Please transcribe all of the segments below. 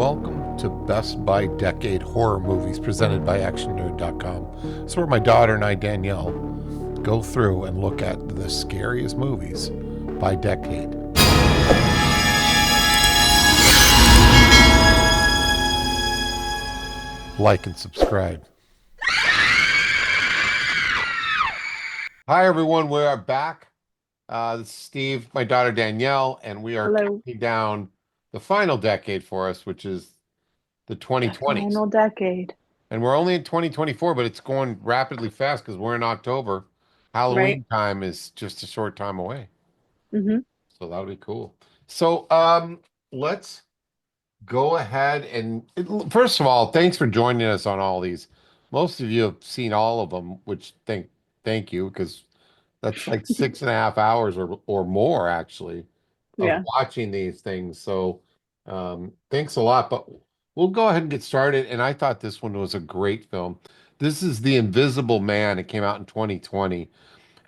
welcome to Best by Decade Horror Movies presented by ActionNerd.com. It's where my daughter and I, Danielle, go through and look at the scariest movies by decade. Like and subscribe. Hi, everyone. We are back. This is Steve, my daughter Danielle, and we are Hello. counting down the final decade for us, which is the The 2020s. final decade, And we're only in 2024, but it's going rapidly fast because we're in October. right? Halloween time is just a short time away. Hmm. So that'll be cool. So let's go ahead and first of all, thanks for joining us on all these. Most of you have seen all of them, which thank you, because that's like 6.5 hours or more actually of Yeah. watching these things. So thanks a lot. But we'll go ahead and get started. And I thought this one was a great film. This is The Invisible Man. It came out in 2020.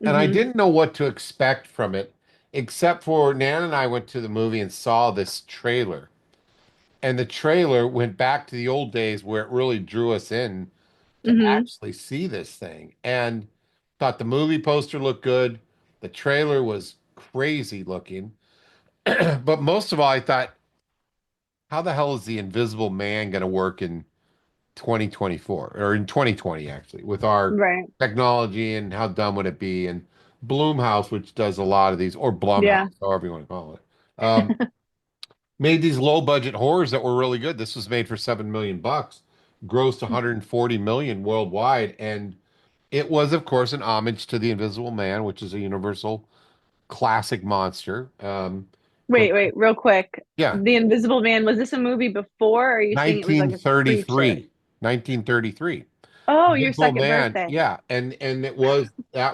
And I Hmm. didn't know what to expect from it, except for Nan and I went to the movie and saw this trailer. And the trailer went back to the old days where it really drew us in to Hmm. actually see this thing. And thought the movie poster looked good. The trailer was crazy looking. But most of all, I thought, how the hell is the Invisible Man going to work in 2024 or in 2020 actually with our Right. technology, and how dumb would it be? And Bloomhouse, which does a lot of these, or Yeah. Blumhouse, however you want to call it, made these low budget horrors that were really good. This was made for 7 million bucks, grossed 140 million worldwide, and it was, of course, an homage to the Invisible Man, which is a universal classic monster. From Wait, real quick. Yeah, The Invisible Man, was this a movie before, or are you saying it was like a creature? 1933. 1933. Oh, your Invisible second Man. birthday. Yeah, and that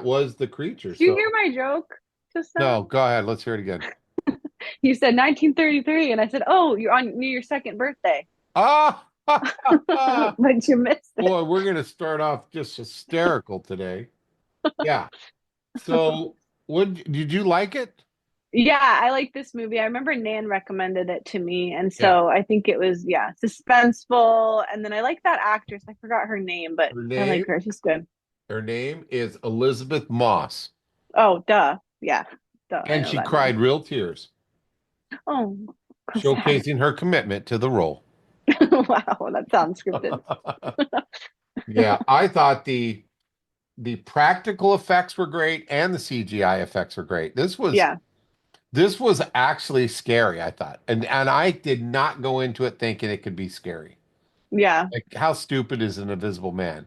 was the creature. Did you So hear my joke just no, now? go ahead. Let's hear it again. You said 1933, and I said, "Oh, you're on your second birthday," Ah, but you missed it. boy, we're gonna start off just hysterical today. Yeah. So, what did you like it? Yeah, I like this movie. I remember Nan recommended it to me, and Yeah. so I think it was, yeah, suspenseful. And then I like that actress. I forgot her name, but Her I like name, her. She's good. her name is Elizabeth Moss, Oh, duh. Yeah, duh. I and know she that name. cried real tears, Oh, how sad. showcasing her commitment to the role. Wow, that sounds scripted. Yeah, I thought the practical effects were great and the CGI effects were great. Yeah, This was actually scary, I thought. And I did not go into it thinking it could be scary. yeah, Like, how stupid is an invisible man?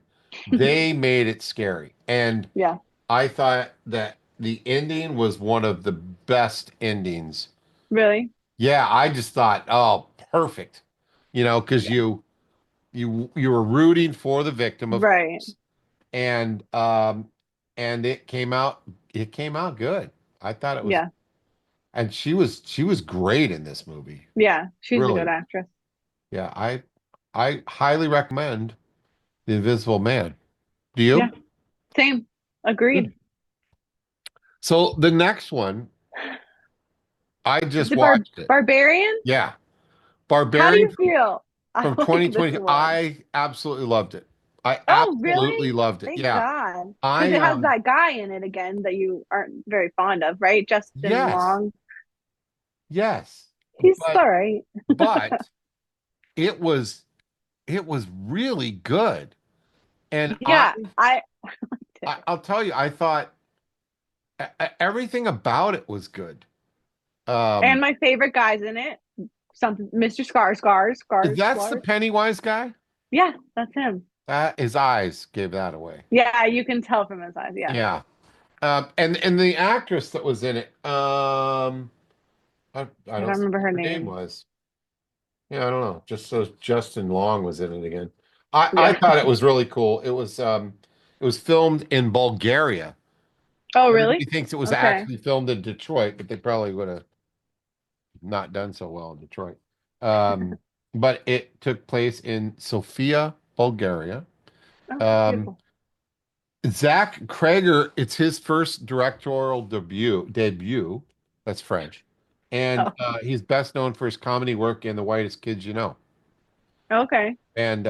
They made it scary. And yeah. I thought that the ending was one of the best endings. Really? Yeah, I just thought, oh, perfect. Because Yeah. you were rooting for the victim, of Right. course, and it came out good. I thought it was, Yeah. and she was great in this movie. Yeah. She's a good Really. actress. Yeah, I highly recommend The Invisible Man. Do Yeah. you? Same. Agreed. Good. So the next one, I Is just it watched it. Barbarian? Yeah. How do Barbarian you feel? I from like this 2020. one. I absolutely loved it. I Oh, really? absolutely loved it. Thank Yeah. God. Because I it has that guy in it again that you aren't very fond of, right? Justin Yes. Long. Yes. He's But all right. but it was it was really good. And Yeah, I liked it. I'll tell you, I thought everything about it was good. And Um my favorite guy's in it. Something Mr. that's the Scars. Pennywise guy. Yeah, that's him. His eyes gave that away. Yeah, you can tell from his eyes. Yeah. Yeah. And the actress that was in it, I I don't don't see remember what her her name name. was. Yeah, I don't know. Just so Justin Long was in it again. I Yeah. thought it was really cool. It was filmed in Bulgaria. Oh, Everybody really? thinks it was Okay. actually filmed in Detroit, but they probably would have not done so well in Detroit. Um, but it took place in Sofia, Bulgaria. Oh, Um, beautiful. Zach Krager, it's his first directorial debut. That's French. And Oh, he's best known for his comedy work in The Whitest Kids You Know. Okay. And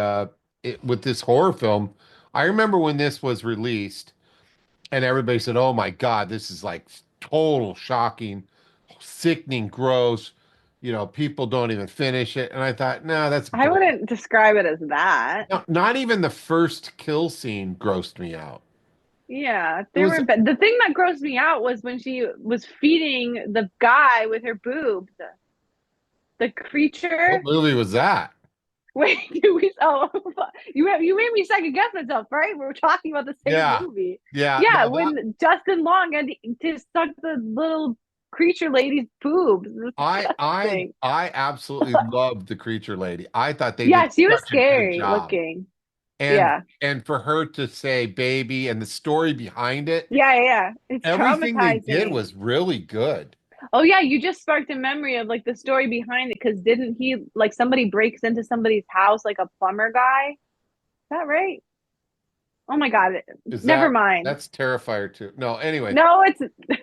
with this horror film, I remember when this was released, and everybody said, "Oh my God, this is like total shocking, sickening, gross." People don't even finish it. And I thought, no, that's I bull. wouldn't describe it as that. No, not even the first kill scene grossed me out. Yeah, It there was, were, but the thing that grossed me out was when she was feeding the guy with her boobs, the what creature. movie was that? Wait, you made me second guess myself, right? We were talking about the same Yeah. movie. Yeah, Yeah, no, that when Justin Long had to suck the little creature lady's boobs. It was disgusting. I absolutely loved the creature lady. I thought they did Yeah, she was such a good scary job. looking. And Yeah. and for her to say baby and the story behind it, Yeah, yeah, yeah. It's everything they did traumatizing. was really good. Oh yeah, you just sparked a memory of like the story behind it because didn't he like somebody breaks into somebody's house like a plumber guy? Is that right? Oh my God. Is Never that mind. that's Terrifier too? No, anyway. No, it's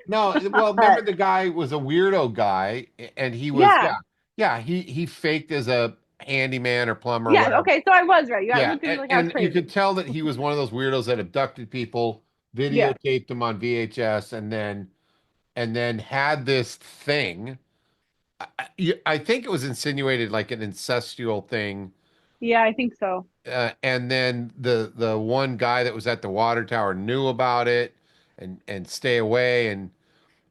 No, well, remember not. the guy was a weirdo guy and he was Yeah. he faked as a handyman or plumber or Yeah, whatever. okay, so I was right. Yeah, Yeah, looked at me like I was and you could crazy. tell that he was one of those weirdos that abducted people, Yeah. videotaped them on VHS, and then had this thing. I think it was insinuated like an incestual thing. Yeah, I think so. And then the one guy that was at the water tower knew about it and stay away. And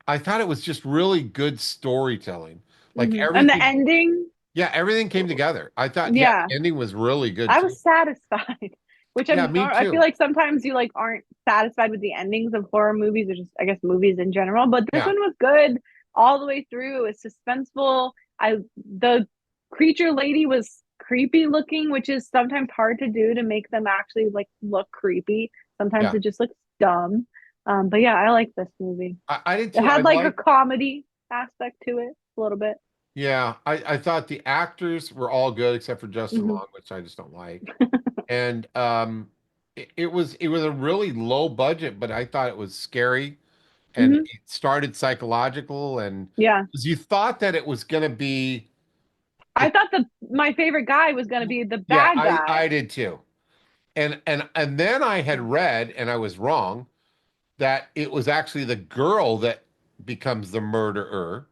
I thought it was just really good storytelling. Like And the everything, ending, yeah, everything came together. I thought, yeah, yeah, the ending was really good I too. was satisfied, which Yeah, me I feel too. like sometimes you like aren't satisfied with the endings of horror movies or just I guess movies in general, but this Yeah, one was good all the way through. It's suspenseful. The creature lady was creepy looking, which is sometimes hard to do to make them actually like look creepy. Sometimes yeah. it just looks dumb. But yeah, I like this movie. I did It too. I had like a like, comedy aspect to it a little bit. yeah, I thought the actors were all good except for Justin Hmm. Long, which I just don't like. And it was a really low budget, but I thought it was scary and Hmm. it started psychological and Yeah. 'cause you thought that it was gonna be I it thought the my favorite guy was going to be the yeah, bad I guy. did too. And then I had read and I was wrong that it was actually the girl that becomes the murderer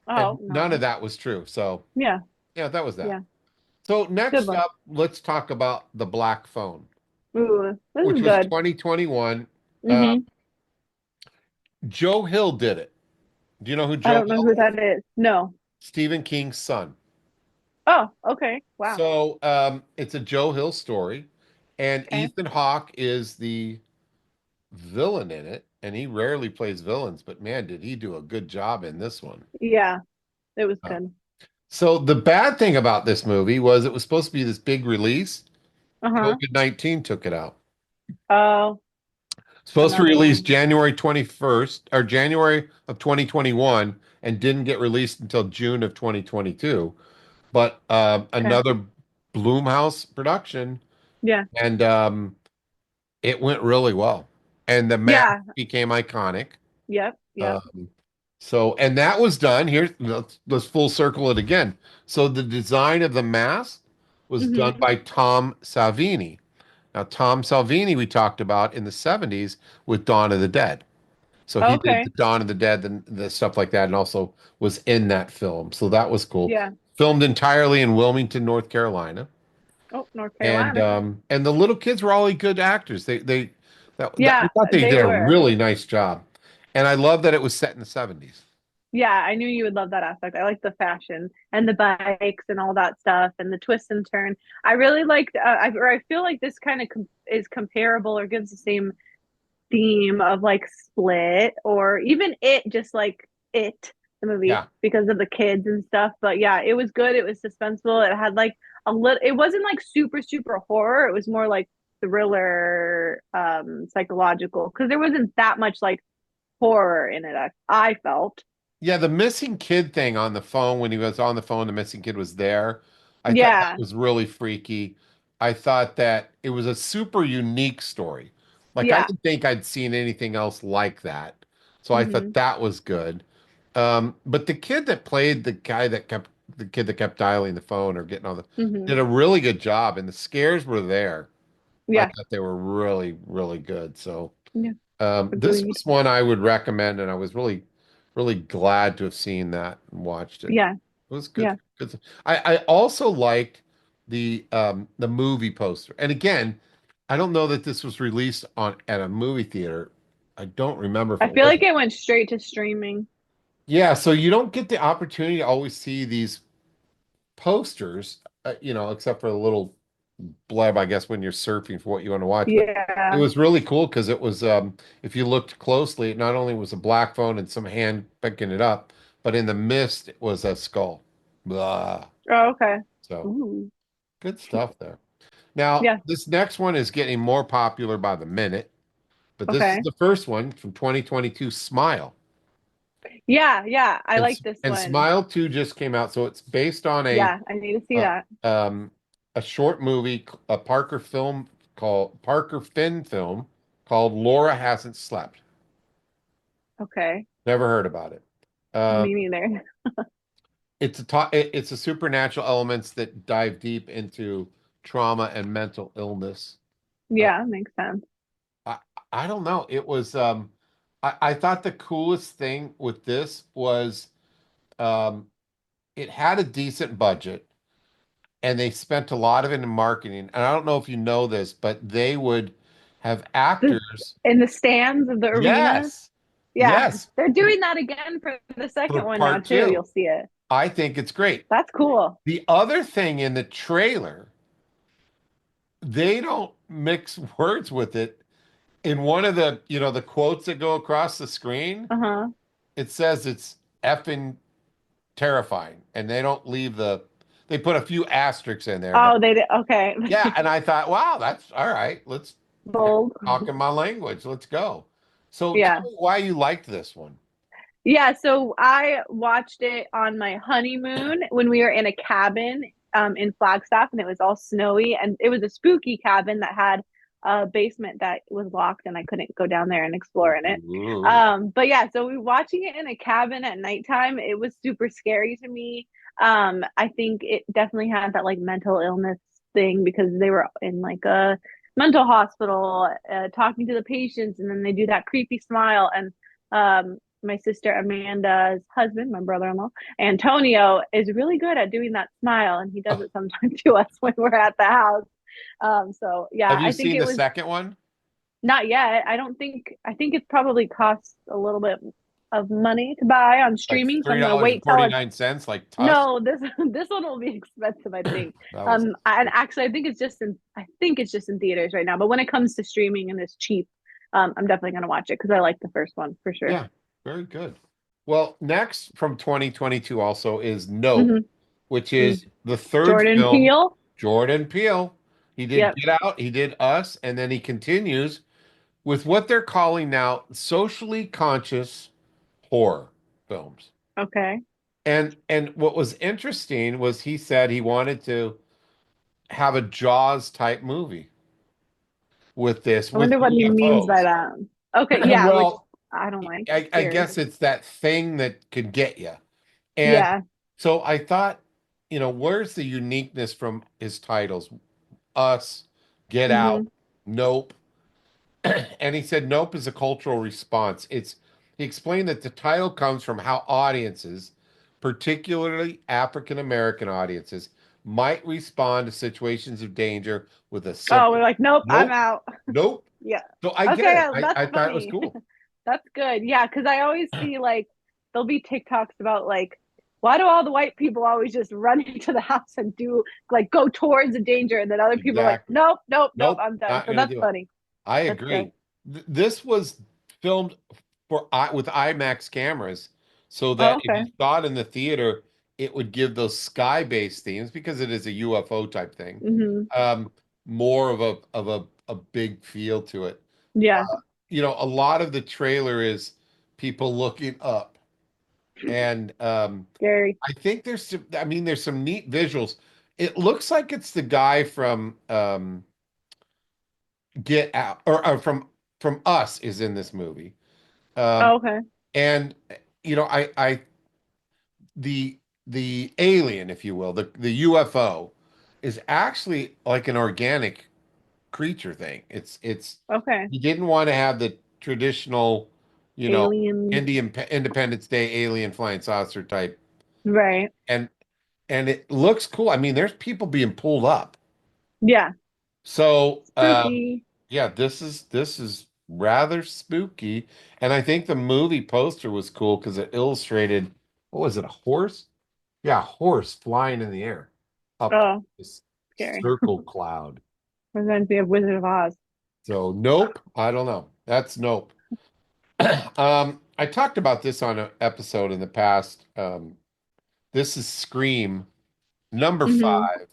Oh, and none of no. that was true. So Yeah. yeah, that was that. Yeah. So Good next one. up, let's talk about The Black Phone, Ooh, this which is was good. 2021. Hmm. Joe Hill did it. Do you know who I Joe don't know who Hill is? that is. No. Stephen King's son. Oh, okay. Wow. So it's a Joe Hill story, and Okay. Ethan Hawke is the villain in it, and he rarely plays villains, but man, did he do a good job in this one. Yeah, it was Uh, good. so the bad thing about this movie was it was supposed to be this big release. Uh-huh. COVID-19 took it out. Oh, Supposed to another release one. January 21st or January of 2021 and didn't get released until June of 2022. But Okay. another Bloomhouse production, Yeah. and it went really well. And the mask Yeah. became iconic. Yep. Yep. Um, and that was done. Here, let's full circle it again. So the design of the mask was done Hmm. by Tom Savini. Now, Tom Salvini, we talked about in the 70s with Dawn of the Dead. So he did the Okay. Dawn of the Dead and the stuff like that, and also was in that film. So that was cool. Yeah. Filmed entirely in Wilmington, North Carolina, Oh, North and Carolina. the little kids were all good actors. I Yeah, thought they they did a were. really nice job, and I love that it was set in the 70s. Yeah, I knew you would love that aspect. I like the fashion and the bikes and all that stuff and the twist and turn. I really liked, I feel like this kind of is comparable or gives the same theme of like Split or even It, just like It, the movie, Yeah, because of the kids and stuff. But yeah, it was good. It was suspenseful. It had like a little, it wasn't like super, super horror. It was more like thriller, psychological, because there wasn't that much like horror in it, I felt. yeah. The missing kid thing on the phone when he was on the phone, the missing kid was there. I thought that Yeah. was really freaky. I thought that it was a super unique story. Like I Yeah. didn't think I'd seen anything else like that. So I thought Hmm. that was good. But the kid that played the guy that kept the kid that kept dialing the phone or getting on the Hmm. did a really good job, and the scares were there. I Yeah. thought they were really, really good. So Yeah. this Agreed. was one I would recommend, and I was really, really glad to have seen that and watched it. Yeah. It was good. Yeah. Good. I also liked the movie poster. And again, I don't know that this was released on at a movie theater. I don't remember if I it feel was. like it went straight to streaming. Yeah, so you don't get the opportunity to always see these posters, except for a little blab, I guess, when you're surfing for what you want to watch. But it Yeah. was really cool because it was, if you looked closely, it not only was a black phone and some hand picking it up, but in the mist it was a skull. Blah. Oh, okay. So Ooh. good stuff there. Now, Yeah. this next one is getting more popular by the minute, but this is Okay. the first one from 2022, Smile. Yeah. Yeah. I And, like this and one. Smile 2 just came out, so it's based on Yeah. I need to see uh, that. um, a short movie, a Parker Finn film called Laura Hasn't Slept. Okay. Never heard about it. Um, Me neither. it's a supernatural elements that dive deep into trauma and mental illness. Uh, Yeah. Makes sense. I I don't know. I thought the coolest thing with this was um it had a decent budget and they spent a lot of it in marketing. And I don't know if you know this, but they would have The, actors. in the stands of the arena. Yes. Yeah. Yes. They're doing that again for the For second one now part too. two. You'll see it. I think it's great. That's cool. The other thing in the trailer, they don't mix words with it. In one of the quotes that go across the screen, Uh-huh. it says it's effing terrifying. And they put a few asterisks in there, but Oh, they did. Okay. yeah, and I thought, wow, that's all right. Let's Bold. talk in my language. Let's go. So tell Yeah. me why you liked this one. Yeah, so I watched it on my honeymoon when we were in a cabin in Flagstaff and it was all snowy and it was a spooky cabin that had a basement that was locked and I couldn't go down there and explore in it. Ooh. But yeah, so we were watching it in a cabin at nighttime. It was super scary to me. I think it definitely had that like mental illness thing because they were in like a mental hospital talking to the patients and then they do that creepy smile and my sister Amanda's husband, my brother-in-law, Antonio, is really good at doing that smile, and he does it sometimes to us when we're at the house. So yeah, Have you I think seen it the was second one? not yet. I don't think. I think it probably costs a little bit of money to buy on Like streaming, so three I'm gonna dollars and wait till forty it's nine cents, like Tusk. no. This one will be expensive, I think. That was And actually, I think it's just in theaters right now. But when it comes to streaming and it's cheap, I'm definitely gonna watch it because I like the first one for sure. yeah, very good. Well, next from 2022 also is Nope, Hmm. which is the third Jordan film. Peele. Jordan Peele. He did Yep. Get Out, he did Us, and then he continues with what they're calling now socially conscious horror films. Okay. And what was interesting was he said he wanted to have a Jaws type movie with this, I with wonder what he means by UFOs. that. Okay. Yeah. Which Well, I don't like. I Scary. guess it's that thing that could get you. And Yeah. so I thought, where's the uniqueness from his titles? Us, Get Out, Hmm. Nope. And he said Nope is a cultural response. He explained that the title comes from how audiences, particularly African American audiences, might respond to situations of danger with a Oh, we're simple like, nope, I'm nope, out. nope. Yeah. So I get Okay. it. Yeah, I that's thought it was funny. cool. That's good. Yeah. Cause I always see like, there'll be TikToks about like, why do all the white people always just run into the house and do like go towards the danger? And then other people are like, Exactly. nope, nope, nope, Nope, I'm done. not So gonna that's do it. funny. I That's good. agree. This was filmed with IMAX cameras, so Oh, that if okay. you saw it in the theater, it would give those sky-based themes because it is a UFO type thing. Hmm. Um, More of a big feel to it. Yeah. A lot of the trailer is people looking up, and Scary. there's some neat visuals. It looks like it's the guy from Get Out or from Us is in this movie. Um, Oh, okay. and I the the alien, if you will, the UFO is actually like an organic creature thing. It's Okay. he didn't want to have the traditional, you know, Aliens. Independence Day alien flying saucer type. Right. And it looks cool. I mean, there's people being pulled up. Yeah. So, Spooky. yeah, this is rather spooky. And I think the movie poster was cool because it illustrated, what was it, a horse? Yeah, a horse flying in the air up Oh, this scary. circle cloud. Reminds me of Wizard of Oz. So, nope, I don't know. That's nope. I talked about this on an episode in the past. This is Scream number Hmm. 5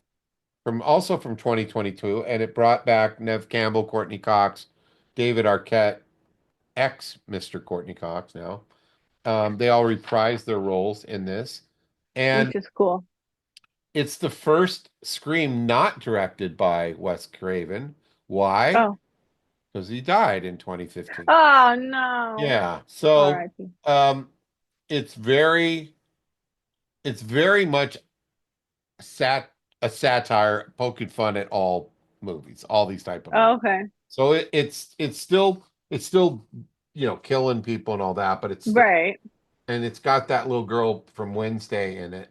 from also from 2022, and it brought back Nev Campbell, Courtney Cox, David Arquette, ex Mr. Courtney Cox now. They all reprised their roles in this, and Which is cool. it's the first Scream not directed by Wes Craven. Why? Oh. Because he died in 2015. Oh no. Yeah, so R.I.P. um, it's very much sat a satire poking fun at all movies, all these type of movies. Oh, okay. So it's still killing people and all that, but it's still Right. and it's got that little girl from Wednesday in it.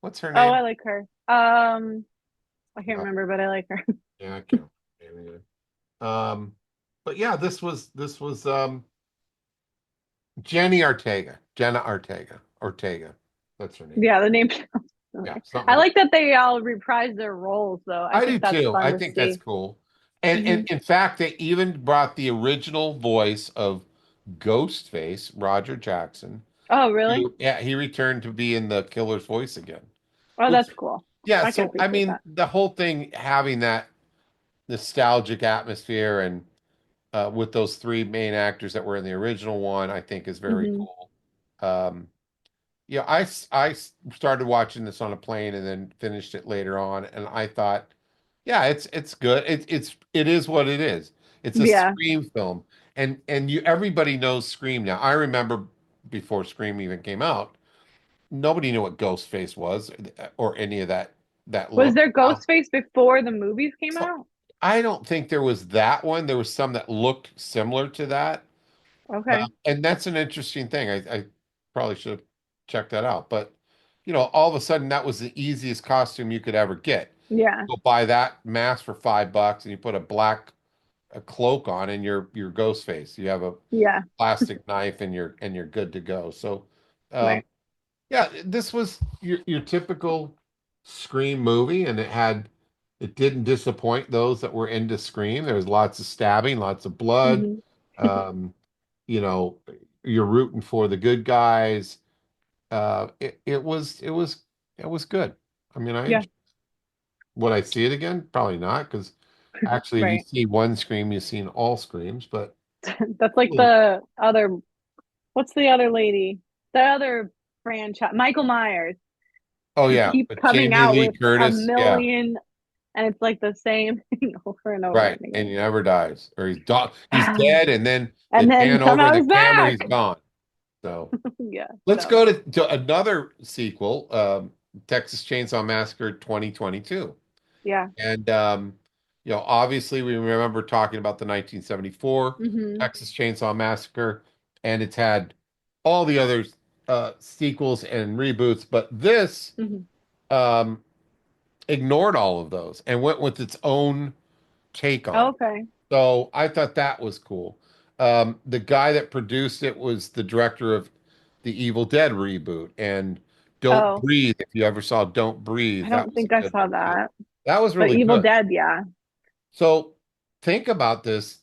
What's her Oh, name? I like her. I can't Uh, remember, but I like her. yeah, I can't remember her name either. But yeah, this was Jenna Ortega. That's her name. Yeah, the name. Yeah, I something like. like that they all reprise their roles, though. I I do think that's too. fun I to think that's see. cool. And Hmm. in fact, they even brought the original voice of Ghostface, Roger Jackson. Oh, really? Yeah, he returned to be in the killer's voice again. Oh, Which, that's cool. yeah, I can so I appreciate mean, that. the whole thing having that nostalgic atmosphere and with those three main actors that were in the original one, I think is very Hmm. cool. Um, yeah, I started watching this on a plane and then finished it later on, and I thought, yeah, it's good. It is what it is. It's a Yeah. Scream film, and everybody knows Scream now. I remember before Scream even came out, nobody knew what Ghostface was or any of that Was look. there Now, Ghostface before the movies came so out? I don't think there was that one. There was some that looked similar to that. Okay. And that's an interesting thing. I probably should have checked that out. But, all of a sudden, that was the easiest costume you could ever get. Yeah. Go buy that mask for $5 and you put a cloak on and you're ghost face. You have a Yeah. plastic knife and you're good to go. So, um, Right. yeah, this was your typical Scream movie, and it didn't disappoint those that were into Scream. There was lots of stabbing, lots of blood. Hmm. Um, you know, you're rooting for the good guys. It was good. I mean, Yeah. would I see it again? Probably not, because actually, if you Right. see one Scream, you've seen all Screams. But That's like oh the other, what's the other lady? The other franchise, Michael Myers. He yeah, keeps but coming Jamie out Lee with a Curtis, yeah. million, and it's like the same thing over and over Right, and and again. he never dies, or he's dead, and then they And then pan over somehow the he's camera, he's back. gone. So Yeah, let's no. go to another sequel, Texas Chainsaw Massacre 2022, Yeah. and obviously we remember talking about the 1974 Hmm. Texas Chainsaw Massacre, and it's had all the other sequels and reboots, but this Hmm. um, ignored all of those and went with its own take on it. Okay. So I thought that was cool. The guy that produced it was the director of the Evil Dead reboot and Don't Oh, Breathe. If you ever saw Don't I Breathe, that don't was a think I good saw one too. that. That was But really Evil good. Dead, yeah, So think about this.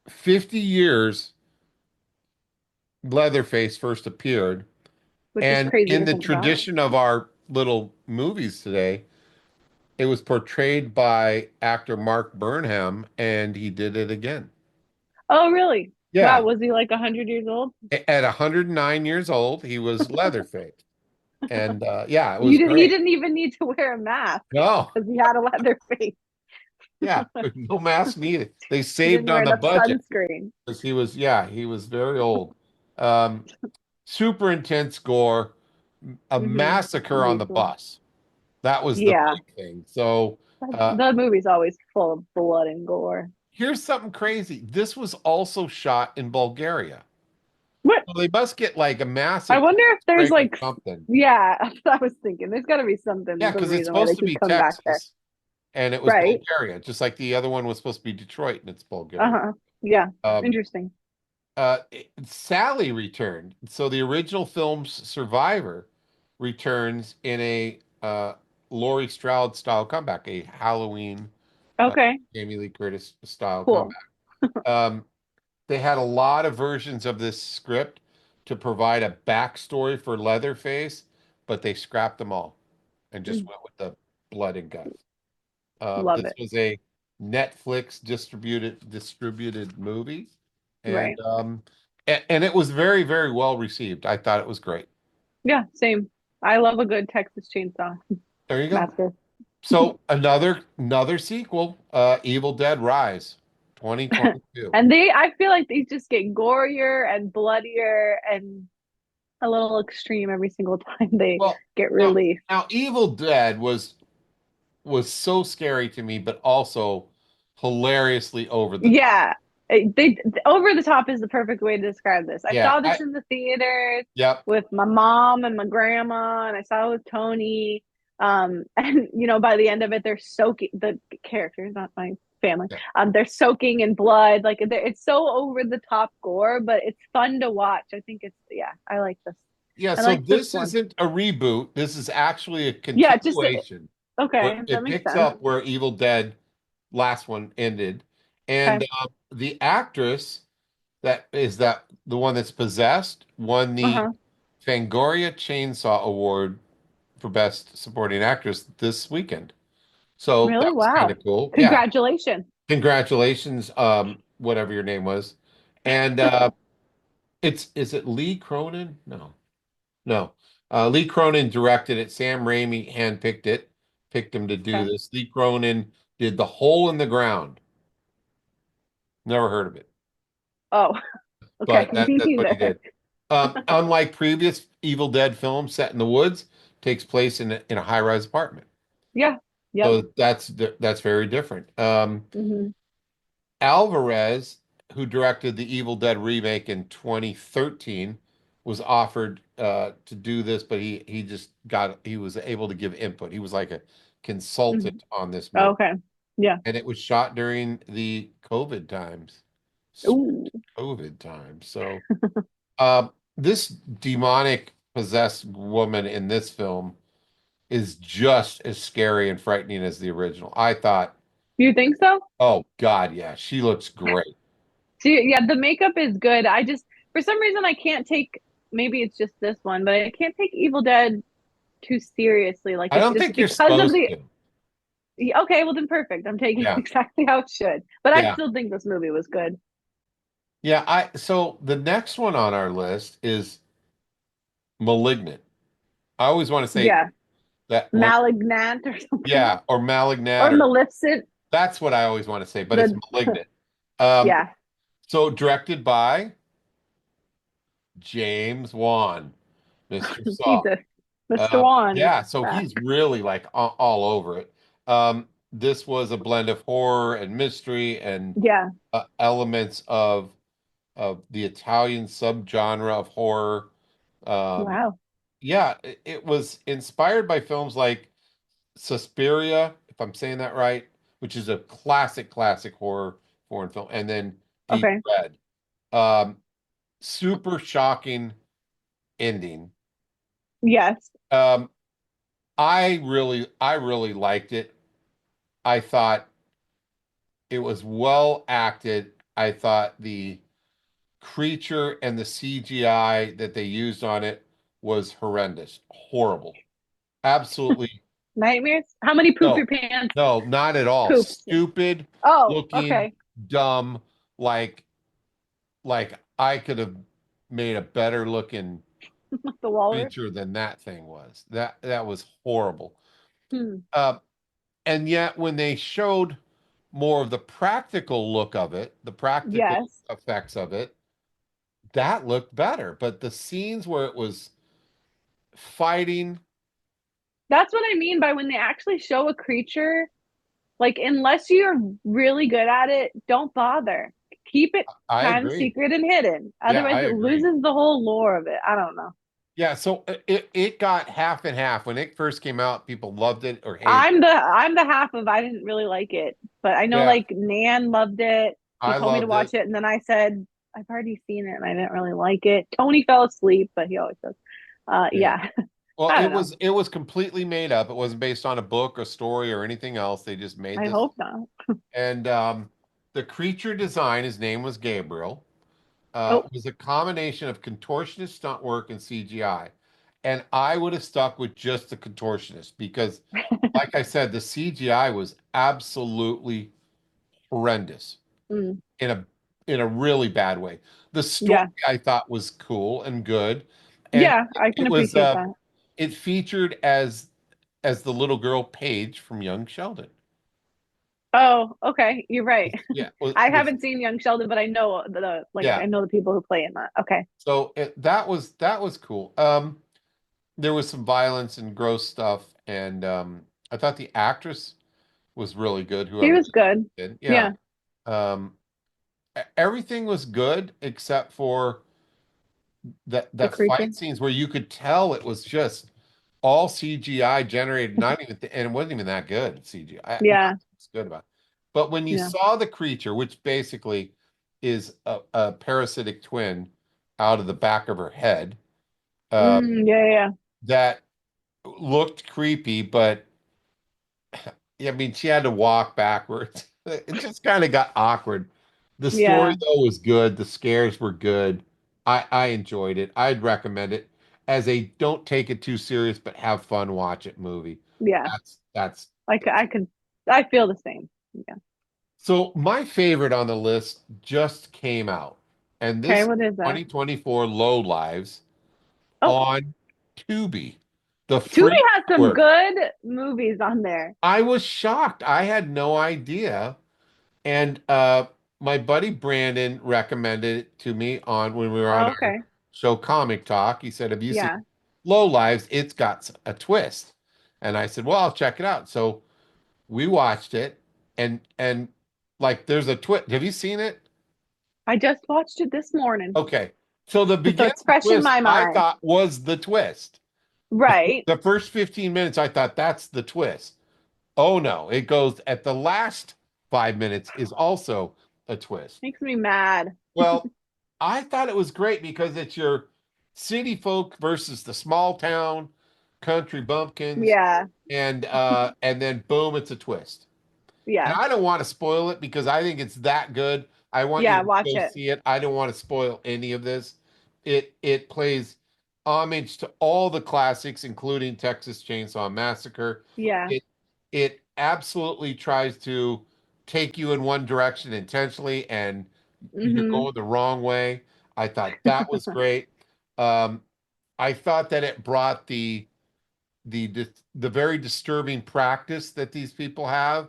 50 years Leatherface first appeared, which is and crazy in to the think about. tradition of our little movies today, it was portrayed by actor Mark Burnham, and he did it again. Oh, really? Wow, Yeah, was he like 100 years old? at 109 years old, he was Leatherface. And yeah, it was You did, he great. didn't even need to wear a mask No, because he had a leather face. yeah, no mask needed. They He saved didn't wear on the enough budget sunscreen. because he was very old. Um, Super intense gore. a Hmm. massacre That'd on be the cool. bus. That was the Yeah. big thing. So The movie's always full of blood and gore. here's something crazy. This was also shot in Bulgaria. What? So they must get like a I massive wonder if there's break or like, something. yeah, that's what I was thinking. There's got to be Yeah, something, some because it's reason why they supposed to keep be coming back there. Texas and it was Right. Bulgaria, just like the other one was supposed to be Detroit and it's Bulgaria. Uh-huh. Yeah. Um, Interesting. Sally returned. So the original film's survivor returns in a Laurie Strode style comeback, a Halloween uh, Okay. Jamie Lee Curtis style Cool. comeback. Um, they had a lot of versions of this script to provide a backstory for Leatherface, but they scrapped them all and just Mm, went with the blood and guts. love This it. was a Netflix distributed movie, and Right. and it was very, very well received. I thought it was great. Yeah, same. I love a good Texas Chainsaw There you go. Massacre. So another sequel, Evil Dead Rise, 2022. And I feel like these just get gorier and bloodier and a little extreme every single time they Well, get now released. now Evil Dead was so scary to me, but also hilariously over the top. Yeah, they over the top is the perfect way to describe this. I Yeah, saw this in the theaters yep, with my mom and my grandma, and I saw it with Tony. And by the end of it, they're soaking the characters, not my family. yeah. They're soaking in blood. Like it's so over the top gore, but it's fun to watch. I think yeah, I like this. Yeah, I so like this this one. isn't a reboot. This is actually a Yeah, just continuation where okay. That it makes picks sense. up where Evil Dead last one ended. And Okay. the actress that the one that's possessed won the Uh-huh. Fangoria Chainsaw Award for Best Supporting Actress this weekend. So Really? that was kind Wow. of cool. Yeah. Congratulations. Congratulations, whatever your name was. And it's is it Lee Cronin? No. No. Lee Cronin directed it. Sam Raimi handpicked it, picked him to do Okay. this. Lee Cronin did The Hole in the Ground. Never heard of it, Oh, okay. but Me that's what he neither. did. Unlike previous Evil Dead films set in the woods, takes place in a high-rise apartment. Yeah. Yep. So that's very different. Hmm. Alvarez, who directed the Evil Dead remake in 2013, was offered to do this, but he was able to give input. He was like a Hmm. consultant on this movie, Okay. Yeah. and it was shot during the COVID times. Ooh. COVID times. So this demonic possessed woman in this film is just as scary and frightening as the original. I thought, You think so? oh God, yeah, she looks great. See, yeah, the makeup is good. I just, for some reason, I can't take, maybe it's just this one, but I can't take Evil Dead too seriously. Like I don't it's think you're because of supposed the, to. yeah, okay, well then perfect. I'm taking it Yeah. exactly how it should. But I Yeah. still think this movie was good. Yeah, I so the next one on our list is Malignant. I always want to say Yeah. that one, Malignant or something. yeah, or Or Malignant, or Maleficent. that's what I always want to say, but it's The, Malignant. Um, yeah. so directed by James Wan, Mr. Saw. Jesus. Mr. Wan is Yeah, so back. he's really like all over it. This was a blend of horror and mystery and Yeah. elements of the Italian subgenre of horror. Um, Wow. yeah, it was inspired by films like Suspiria, if I'm saying that right, which is a classic horror foreign film, and then Deep Okay. Red. Um, Super shocking ending. Yes. Um, I really liked it. I thought it was well acted. I thought the creature and the CGI that they used on it was horrendous, horrible. Absolutely. Nightmares? How many poop your No, pants no, not at all. poops? Stupid Oh, looking, okay. dumb, like I could have made a better looking The walrus. creature than that thing was. That was horrible. Hmm. Uh, and yet when they showed more of the practical look of it, the practical Yes. effects of it, that looked better. But the scenes where it was fighting. That's what I mean by when they actually show a creature, like unless you're really good at it, don't bother. Keep it I kind of agree. secret and hidden. Yeah, Otherwise I it agree. loses the whole lore of it. I don't know. Yeah, so it got half and half. When it first came out, people loved it or hated it. I'm the half of I didn't really like it, but I know Yeah, like Nan loved it. He I told me to loved it. watch it, and then I said I've already seen it, and I didn't really like it. Tony fell asleep, but he always does. Yeah. Yeah, Well, I it don't know. was it was completely made up. It wasn't based on a book, a story, or anything else. They just made I this. hope not. And the creature design, his name was Gabriel, Oh, was a combination of contortionist stunt work and CGI. And I would have stuck with just the contortionist because, like I said, the CGI was absolutely horrendous mm, in a really bad way. The story yeah, I thought was cool and good, and yeah, I can it was appreciate that. it featured as the little girl Paige from Young Sheldon. Oh, okay, you're right. Yeah, I haven't seen Young Sheldon, but I know the like yeah. I know the people who play in that. Okay, So that was cool. There was some violence and gross stuff, and I thought the actress was really good. he Whoever was good. did, yeah. Yeah, Um, Everything was good except for the that creature. fight scenes where you could tell it was just all CGI generated, not even, and it wasn't even that good CGI. Yeah, Nothing's good about it. But when you yeah. saw the creature, which basically is a parasitic twin out of the back of her head, uh, Yeah, yeah, that looked creepy, but I mean, she had to walk backwards. It just kind of got awkward. The story yeah, though was good. The scares were good. I enjoyed it. I'd recommend it as a don't take it too serious, but have fun, watch it movie. yeah. That's Like I could, I feel the same. Yeah. so my favorite on the list just came out, and Okay, this is what is that? 2024 Lowlives Oh, on Tubi, the Tubi free has some network. good movies on there. I was shocked. I had no idea. And my buddy Brandon recommended it to me on when we were on Oh, our okay. show Comic Talk. He said, "Have you seen Yeah. Low Lives? It's got a twist." And I said, "Well, I'll check it out." So we watched it, and like there's a twist. Have you seen it? I just watched it this morning. Okay. So the So beginning it's fresh in twist my I mind. thought was the twist. Right. The first 15 minutes I thought that's the twist. Oh no, it goes at the last 5 minutes is also a twist. Makes me mad. Well, I thought it was great because it's your city folk versus the small town country bumpkins, Yeah. and then boom, it's a twist. And Yeah. I don't want to spoil it because I think it's that good. I want you Yeah. to Watch go it. see it. I don't want to spoil any of this. It plays homage to all the classics, including Texas Chainsaw Massacre. Yeah. It it absolutely tries to take you in one direction intentionally, and you're Hmm. going the wrong way. I thought that was great. Um, I thought that it brought the very disturbing practice that these people have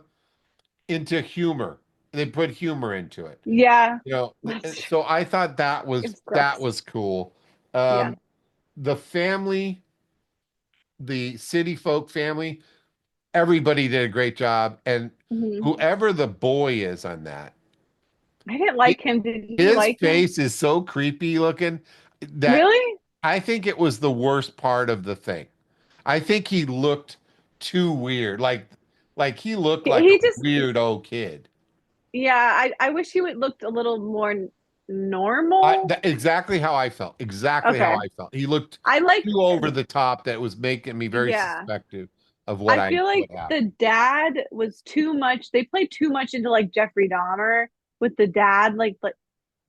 into humor. They put humor into it. Yeah. You know, That's so I thought that was it's that gross. was cool. Yeah. The family, the city folk family, everybody did a great job. And Hmm. whoever the boy is on that, I didn't hi- like him. Did you his like him? face is so creepy looking that Really? I think it was the worst part of the thing. I think he looked too weird. Like he looked like a He just weird old kid. yeah, I wish he would looked a little more normal. Exactly how I felt. Exactly how Okay. I felt. He looked I like too over the top that was making me very yeah. suspected of I feel what like the happened. dad was too much. They played too much into like Jeffrey Dahmer with the dad, like,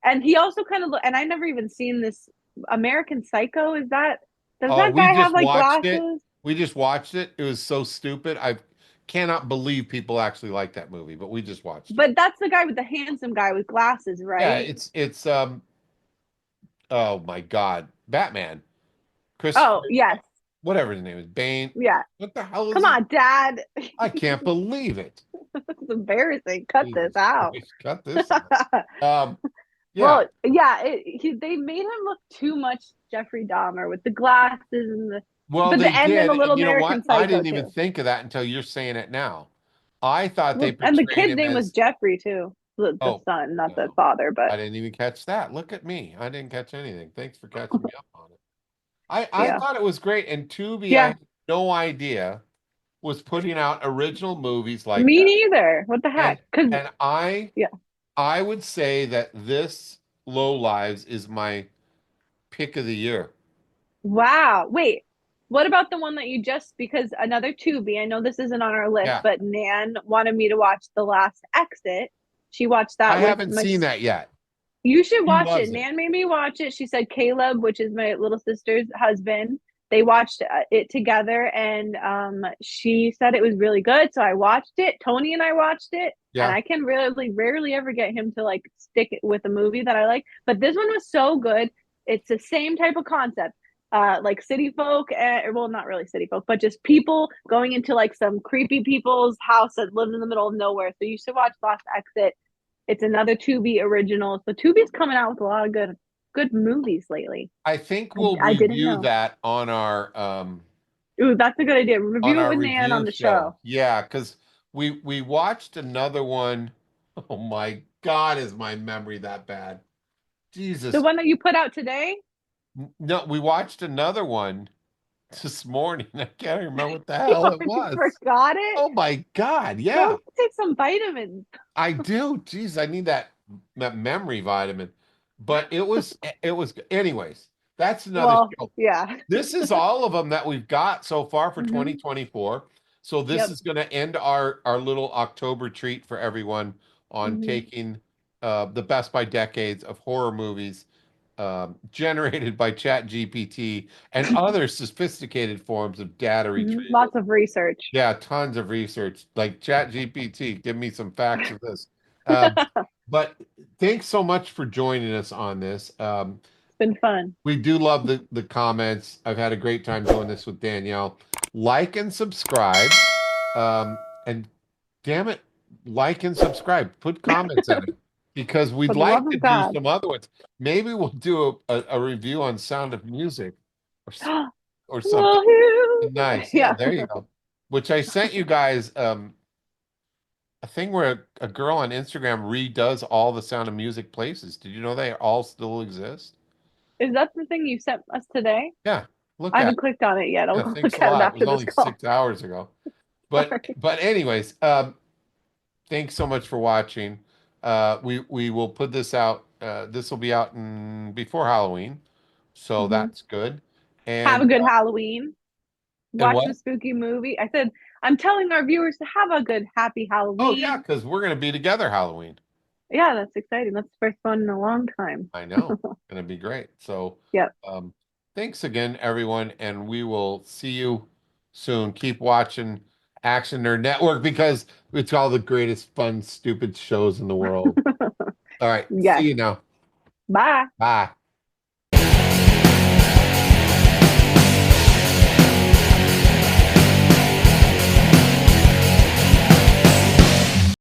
and he also kind of look. And I never even seen this American Psycho. Is that does Oh, that guy have like glasses? we just watched it. It was so stupid. I cannot believe people actually like that movie, but we just watched it. But that's the guy with the handsome guy with glasses, Yeah, right? it's oh my God, Batman, Oh Christopher, yes, whatever his name is, Bane. yeah. What the hell is Come his? on, Dad. I can't believe it. It's embarrassing. Cut this Jesus out. Christ, cut this out. Um, yeah, Well, yeah, they made him look too much Jeffrey Dahmer with the glasses and the Well, But they the end in did. the And Little you know what? American I Psycho didn't even too. think of that until you're saying it now. I thought they Well, and the portrayed kid's him name was as, Jeffrey too. The oh, son, not the no, father, but I didn't even catch that. Look at me. I didn't catch anything. Thanks for catching me up on it. I yeah. thought it was great. And Tubi, I Yeah. had no idea was putting out original movies like Me that. neither. What the And heck? Because and yeah. I would say that this Low Lives is my pick of the year. Wow. Wait. What about the one that you just because another Tubi? I know this isn't on our list, Yeah. but Nan wanted me to watch The Last Exit. She watched I that with haven't my. seen that yet. You should He watch it. loves it. Nan made me watch it. She said Caleb, which is my little sister's husband, they watched it together, and she said it was really good. So I watched it. Tony and I watched it, and Yeah. I can really rarely ever get him to like stick it with a movie that I like. But this one was so good. It's the same type of concept. Like city folk, well, not really city folk, but just people going into like some creepy people's house that lives in the middle of nowhere. So you should watch Lost Exit. It's another Tubi original. So Tubi's coming out with a lot of good movies lately. I think we'll I didn't review know. that Ooh, that's a good idea. on Review it our with Nan on review the show. show. Yeah, because we watched another one. Oh my God, is my memory that bad? The Jesus. one that you put out today? No, we watched another one this morning. I can't remember what the You hell it already was. forgot it? Oh my God, yeah. Go take some vitamins. I do. Jeez, I need that memory vitamin. But it was anyways, that's another Well, show. yeah. This is all of them that we've got so far for hmm 2024. So this Yep. is going to end our little October treat for everyone on hmm taking the best by decades of horror movies generated by ChatGPT and other sophisticated forms of data retrieval. Lots of research. Yeah, tons of research. Like ChatGPT, give me some facts of this. Um, but thanks so much for joining us on this. It's been fun. We do love the comments. I've had a great time doing this with Danielle. Like and subscribe. And damn it, like and subscribe. Put comments in it because For we'd the love like to of do God. some other ones. Maybe we'll do a review on Sound of Music or or something Woohoo! nice. Yeah, Yeah. there you go. Which I sent you guys a thing where a girl on Instagram redoes all the Sound of Music places. Did you know they all still exist? Is that the thing you sent us today? Yeah, look I at haven't it. clicked on it yet. I'll Yeah, go thanks look a at it lot. It was after this only call. 6 hours ago. But Sorry. but anyways, thanks so much for watching. We will put this out. This will be out before Halloween, so hmm that's good. Have a And good Halloween. and Watch what? the spooky movie. I said, I'm telling our viewers to have a good, happy Oh yeah, Halloween. because we're gonna be together Halloween. Yeah, that's exciting. That's the first one in a long time. I know. It's gonna be great. So, Yep. um, thanks again, everyone, and we will see you soon. Keep watching Action Nerd Network because it's all the greatest, fun, stupid shows in the world. All right, see Yes. you now. Bye. Bye.